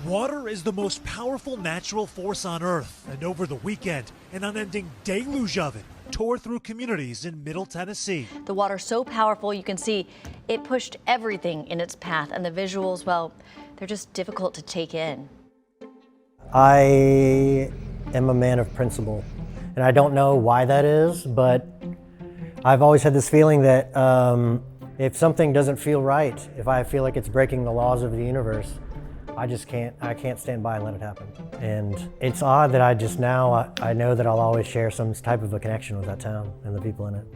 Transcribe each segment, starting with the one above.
Water is the most powerful natural force on Earth, and over the weekend, an unending deluge of it tore through communities in Middle Tennessee. The water's so powerful, you can see it pushed everything in its path, and the visuals, well, they're just difficult to take in. I am a man of principle, and I don't know why that is, but I've always had this feeling that if something doesn't feel right, if I feel like it's breaking the laws of the universe, I can't stand by and let it happen. And it's odd that I know that I'll always share some type of a connection with that town and the people in it.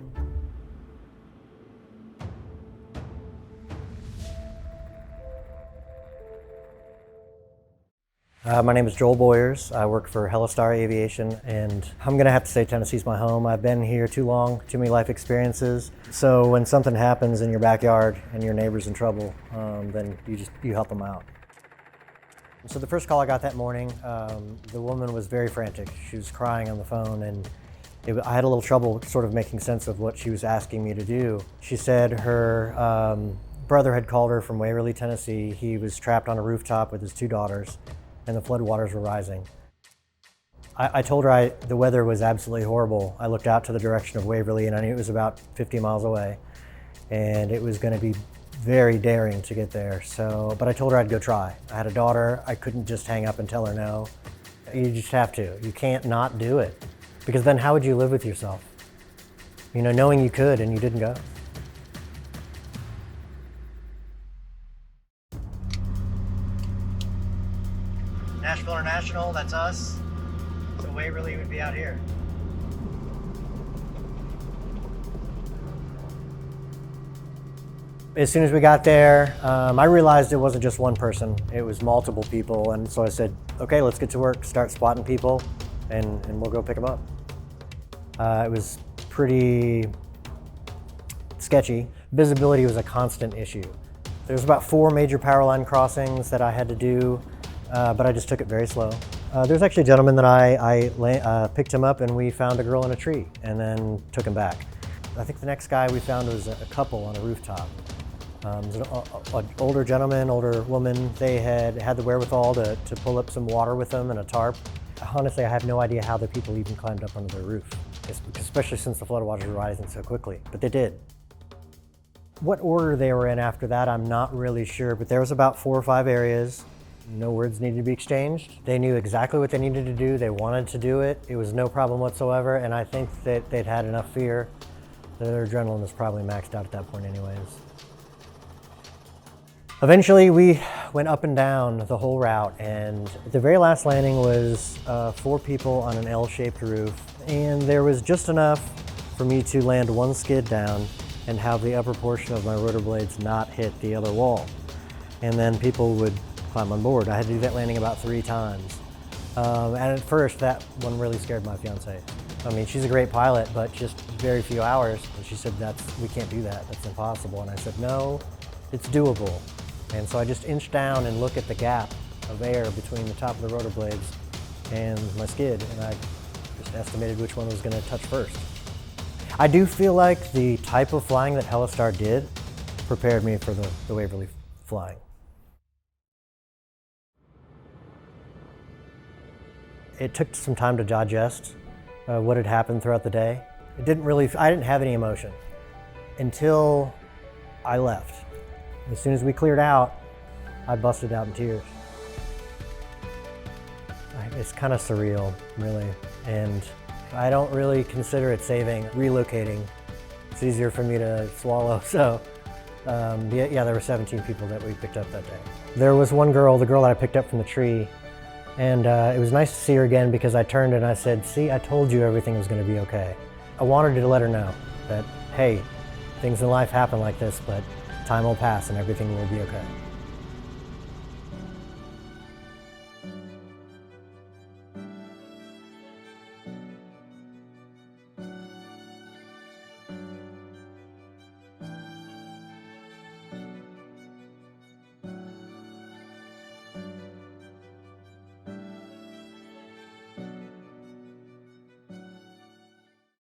My name is Joel Boyers. I work for Helistar Aviation, and I'm gonna have to say Tennessee's my home. I've been here too long, too many life experiences. So when something happens in your backyard and your neighbor's in trouble, then you help them out. So the first call I got that morning, the woman was very frantic. She was crying on the phone, and I had a little trouble sort of making sense of what she was asking me to do. She said her brother had called her from Waverly, Tennessee. He was trapped on a rooftop with his two daughters, and the floodwaters were rising. I told her the weather was absolutely horrible. I looked out to the direction of Waverly, and I knew it was about 50 miles away, and it was going to be very daring to get there. But I told her I'd go try. I had a daughter. I couldn't just hang up and tell her no. You just have to. You can't not do it, because then how would you live with yourself? You know, knowing you could and you didn't go. Nashville International, that's us. So Waverly would be out here. As soon as we got there, I realized it wasn't just one person, it was multiple people. And so I said, okay, let's get to work, start spotting people, and we'll go pick them up. It was pretty sketchy. Visibility was a constant issue. There was about 4 major power line crossings that I had to do, but I just took it very slow. There's actually a gentleman that I picked him up, and we found a girl in a tree and then took him back. I think the next guy we found was a couple on a rooftop. An older gentleman, older woman. They had the wherewithal to pull up some water with them and a tarp. Honestly, I have no idea how the people even climbed up onto their roof, especially since the floodwaters were rising so quickly, but they did. What order they were in after that, I'm not really sure, but there was about 4 or 5 areas. No words needed to be exchanged. They knew exactly what they needed to do. They wanted to do it. It was no problem whatsoever, and I think that they'd had enough fear that their adrenaline was probably maxed out at that point anyways. Eventually, we went up and down the whole route, and the very last landing was 4 people on an L-shaped roof, and there was just enough for me to land one skid down and have the upper portion of my rotor blades not hit the other wall. And then people would climb on board. I had to do that landing about 3 times. And at first, that one really scared my fiance. I mean, she's a great pilot, but just very few hours. And she said, we can't do that, that's impossible. And I said, no, it's doable. And so I just inched down and looked at the gap of air between the top of the rotor blades and my skid, and I just estimated which one was going to touch first. I do feel like the type of flying that Helistar did prepared me for the Waverly flying. It took some time to digest what had happened throughout the day. I didn't have any emotion until I left. As soon as we cleared out, I busted out in tears. It's kind of surreal, really, and I don't really consider it saving. Relocating, it's easier for me to swallow, so yeah, there were 17 people that we picked up that day. There was one girl, the girl that I picked up from the tree, and it was nice to see her again because I turned and I said, see, I told you everything was going to be okay. I wanted to let her know that, hey, things in life happen like this, but time will pass and everything will be okay.